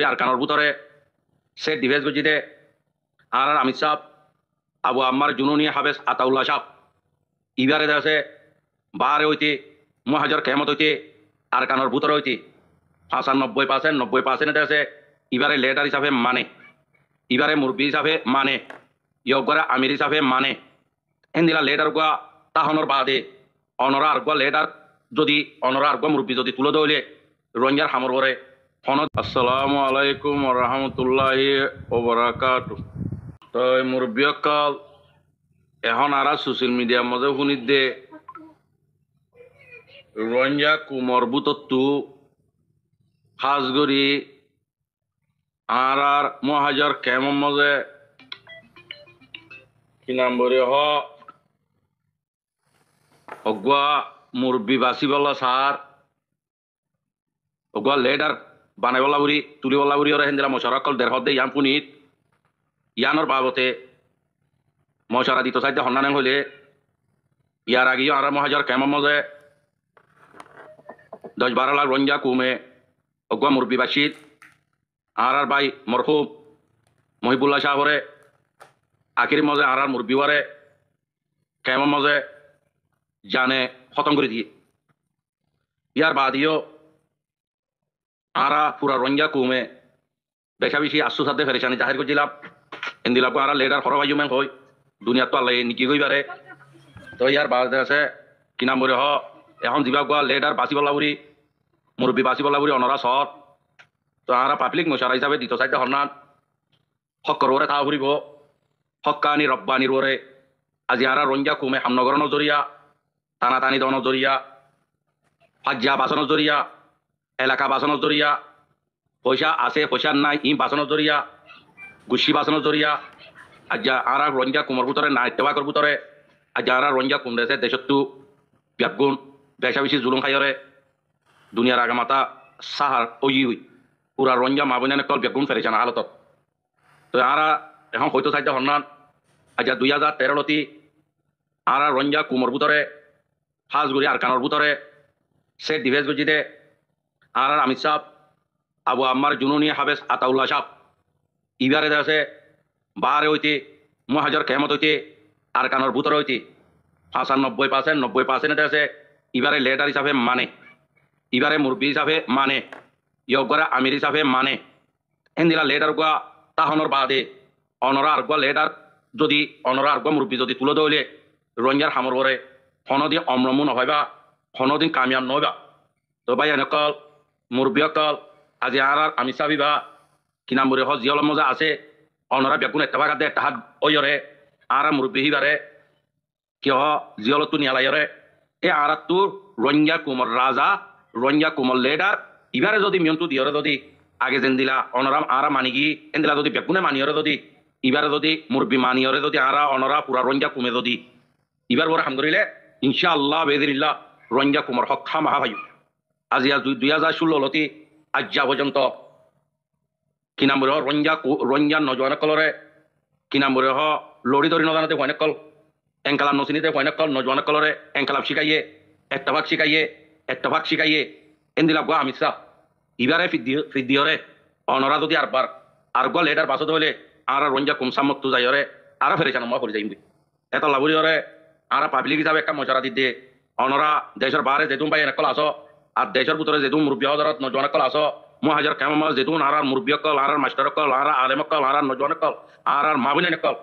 গুড়ি আর কানোর ভিতরে সে ডিভেস গজিতে আর আমিত সাহ আবু আম্মার জুনুনি হাফেজ আতাউল্লাহ সাহ ইবারে দেশে বারে হইতে মহাজর কেমত হইতে আর কানোর ভিতরে হইতে 95% দেশে ইবারে লেটার হিসাবে মানে ইবারে মুরব্বী হিসাবে মানে ইয়গরা আমির হিসাবে মানে এন্দিলা লেটার গুয়া তাহনর বাদে অনরা আরগুয়া লেটার যদি অনরা আরগুয়া মুরব্বী যদি তুলে দইলে রঞ্জার হামর করে ফনত আসসালামু আলাইকুম ওয়া রাহমাতুল্লাহি ওয়া বারাকাতুহু। তো মুরব্বী কাল এখন আর সোশ্যাল মিডিয়ার মধ্যে শুনিত দে রঞ্জা কুমর বুতত্তু হাজগরি আর মহাজার কেমন মজে কি নাম বলে অগুয়া মুরব্বী বাসিবলা সার অগুয়া লেডার বানাইবলা বুড়ি তুলিবলা বুড়ি ওরা হেন্দিলা মশারকল দেড় হদে ইয়ান পুনিত ইয়ানোর বাবতে মশারা দিত সাইডে হন্নানে হইলে ইয়ার আগেও আর মহাজার কেমন মজে 10-12 লাখ রঞ্জা কুমে অগুয়া মুরব্বী বাসির আর ভাই মরহুম মহিবুল্লাহ সাহরে আখির মজে আর মুরব্বী ওয়ারে কেমন মজে জানে খতম করে দিয়ে ইয়ার বাদিও আরা পুরা রঞ্জা কুমে বেশা বেশি আশু সাথে ফেরেছানি জাহির করছিলাম এন্দিলাপু আর লেডার হর ভাইজু মেন হই দুনিয়া তো আল্লাহ নিকি কইবারে তো ইয়ার বাদে আছে কি নাম বলে এখন যা গোয়া লেডার বাসিবলা বুড়ি মুরব্বী বাসিবলা বুড়ি অনরা সর তো আর পাবলিক মশারা হিসাবে দ্বিতীয় সাইডে হরনান হক্কর ওরে তা ফুরিব হক্কানি রব্বানির ওরে আজি আর রঞ্জা কুমে হামনগর নজরিয়া টানাটানি দন জরিয়া ফাজ্জা বাসন জরিয়া এলাকা বাসন জরিয়া পয়সা আছে পয়সা নাই ই বাসন জরিয়া গুছি বাসন জরিয়া আজ আর রঞ্জা কুমর ভিতরে না ইত্তেফাকর ভিতরে আজ আর রঞ্জা কুম দেশে দেশত্তু ব্যাগুণ বেশা বেশি জুলুম খাইরে দুনিয়ার আগামাতা সাহার ওই হই পুরা রঞ্জা মাবনানে কল ব্যাগুণ ফেরেছে না হালতত তো আর এখন হয়তো সাইডে হরনান আজ 2013 আর রঞ্জা কুমর ভিতরে হাজগুড়ি আর কানোর ভিতরে সে ডিভেস গজিতে আর আমিত সাহ আবু আম্মার জুনুনি হাফেজ আতাউল্লাহ সাহ ইবারে দেশে বারে হইতে মহাজর কেমত হইতে আর কানোর ভিতরে হইতে 95% দেশে ইবারে লেটার হিসাবে মানে ইবারে মুরব্বী হিসাবে মানে ইয়গরা আমির হিসাবে মানে এন্দিলা লেটার গুয়া তাহনর বাদে অনরা আরগুয়া লেটার যদি অনরা আরগুয়া মুরব্বী যদি তুলে দইলে রঞ্জার হামর করে কোনোদিন অম্রমু নহয়বা কোনোদিন কামিয়াব নহয়বা তো ভাই এনেকল মুরব্বী অকল আজি আর আমি চাবিবা কি নাম বলে জিয়ল মজা আছে অনরা বেগুন এটাবাক দে তাহাত ওইরে আর মুরব্বী হিবারে কিয় জিয়লতো নিয়ালাইরে এ আর তোর রঞ্জা কুমর রাজা রঞ্জা কুমর লেডার ইবারে যদি মিয়ন্তু দিয়রে যদি আগে যেন দিলা অনরাম আর মানিকি এনদিলা যদি বেগুনে মানিয়রে যদি ইবারে যদি মুরব্বী মানিয়রে যদি আর অনরা পুরা রঞ্জা কুমে যদি ইবার বড় হামদুলিল্লাহ ইনশাআল্লাহ বেদিনিল্লাহ রঞ্জা কুমার হক খামাহা ভাই আজি 2016 আজ যা পর্যন্ত কি নাম বলে রঞ্জা নজওয়ান কলরে কি নাম বলে লড়ি দড়ি নজানাতে হয়নে কল এঙ্কালাম নচিনিতে হয়নে কল নজওয়ান কলরে এঙ্কালাম শিখাইয়ে একটা ভাগ শিখাইয়ে এন্দিলা গোয়া আমিত সাহ ইবারে ফিদ্দিয়রে অনরা যদি আর গল এটার পাছত হইলে আর রঞ্জা কুম সামক্তু যাইরে আর ফেরেছান মা করে যাইম এত লাভুরিয়রে আর পাবলিক হিসাবে একটা মশারা দিতে অনরা দেশের বাহারে যেতুন পাই এনেকল আস আর দেশের ভিতরে যেতুন মুরব্বী হজরত নজওয়ান কল আস মহাজার কেমন মাস যেতুন আর মুরব্বী কল আর মাস্টার কল আর আলেম কল আর নজওয়ান কল আর মাবিন কল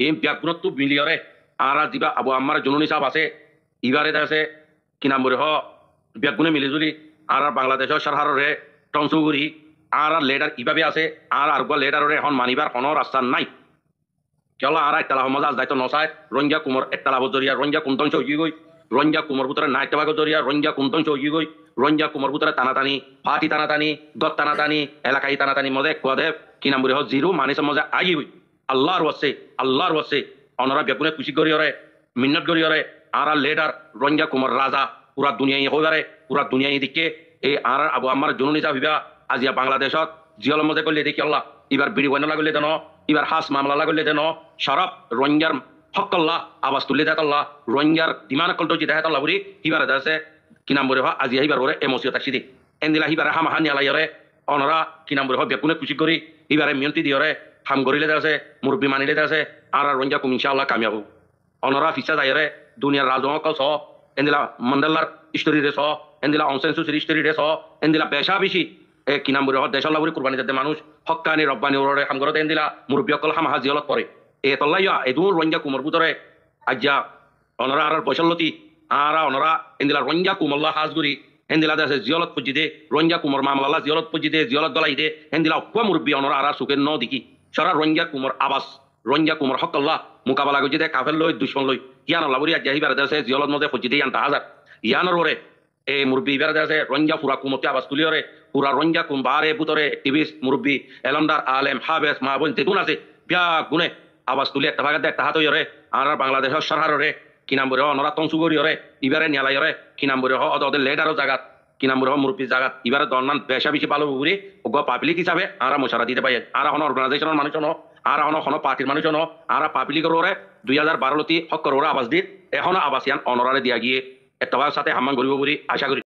এই ব্যাগুণত্ব মিলিয়রে আর যা আবু আম্মার জুনুনি সাহেব আছে ইবারে আছে কি নাম বলে ব্যাগুনে মিলিজুলি আর বাংলাদেশের সরকারে টংসুগুড়ি আর লেডার ইভাবে আছে আর আরগুয়া লেডারে এখন মানিবার কোনো রাস্তা নাই চলো আর একটা লাভ মজা দায়িত্ব নসায় রঞ্জা কুমর একটা লাভ জরিয়া রঞ্জা কুমতংশ হয়ে গই রঞ্জা কুমর ভিতরে না একটা ভাগ জরিয়া রঞ্জা কুমতংশ হয়ে গই রঞ্জা কুমর ভিতরে টানাটানি ফাটি টানাটানি গত টানাটানি এলাকায় টানাটানি মজে কুয়াদেব কি নাম বলে জিরো মানুষ মজা আই হই আল্লাহর ওয়াসে অনরা বেগুনে খুশি করিয়রে মিন্নত করিয়রে আর লেডার রঞ্জা কুমর রাজা পুরা দুনিয়ায় হইবারে পুরা দুনিয়ায় দিকে এই আর আবু আম্মার জুনুনি সাহিবা আজিয়া বাংলাদেশত জিয়ল মজে করলে দেখি আল্লাহ এবার বিড়ি বয়না লাগলে দেন এবার হাস মামলা লাগলে দেন সরব রঞ্জার হকল্লাহ আওয়াজ তুলে দেখাল্লাহ রঞ্জার দিমান কল্টো জি দেখাল্লাহ বুড়ি হিবার আছে কি নাম বলে আজি হিবার ওরে এমসিও তাকসিদি এন্দিলা হিবার হামাহা নিয়ালাইরে অনরা কি নাম বলে বেকুনে খুশি করি এবারে মিয়ন্তি দিয়রে হাম গরিলে আছে মুরব্বী মানিলে আছে আর রঞ্জা কুম ইনশাআল্লাহ কামিয়াবো অনরা ফিসা যায়রে দুনিয়ার রাজনকল সহ এন্দিলা মন্ডলার স্টোরি রে সহ এন্দিলা অনসেন্সুসের স্টোরি রে সহ এন্দিলা পেশা বেশি এ কি নাম বলে দেশাল্লাহ বলে কুরবানি যাতে মানুষ হক্কানি রব্বানি ওরে হাম গরতে এন্দিলা মুরব্বী অকল হাম হাজিয়লত করে এ তল্লাইয়া এদুর রঞ্জা কুমর ভিতরে আজ্জা অনরা আর বৈশল্যতি আরা অনরা এন্দিলা রঞ্জা কুমল্লা হাজগুরি এন্দিলা দেশে জিয়লত পুজিদে রঞ্জা কুমর মামলাল্লাহ জিয়লত পুজিদে জিয়লত গলাইদে এন্দিলা অকুয়া মুরব্বী অনরা আর সুখের ন দিকি সরা রঞ্জা কুমর আবাস রঞ্জা কুমর হকল্লাহ মোকাবেলা করছি দে কাফের লই দুশ্মন লই ইয়ান আল্লাহ বলি আজ্জা হিবার দেশে জিয়লত মধ্যে পুজিদে ইয়ান হাজার ইয়ানোর ওরে এ মুরব্বী ইবার দেশে রঞ্জা পুরা কুমতি আবাস তুলিওরে পুরা রঞ্জা কুমবারে বুতরে টিভিস মুরব্বী এলন্ডার আলেম হাবেস মাহবুন তেতুন আছে বিয়া গুনে আবাস তুলি একটা ভাগাতে একটা হাত হইরে আর বাংলাদেশের সরকারে কি নাম বলে অনরা তংসুগরি হরে ইবারে নিয়ালাই হরে কি নাম বলে ওদের লেডারও জাগাত কি নাম বলে মুরব্বী জাগাত ইবারে দরনান বেশা বেশি ভালো বুড়ি ও পাবলিক হিসাবে আরা মশারা দিতে পাই আর এখন অর্গানাইজেশনের মানুষ ন আর এখন পার্টির মানুষ ন আর পাবলিকের ওরে 2012 লতি হক করে ওরা আবাস দি এখনো আবাস ইয়ান অনরারে দিয়া গিয়ে একটা সাথে হাম্মান করিব বলি আশা করি।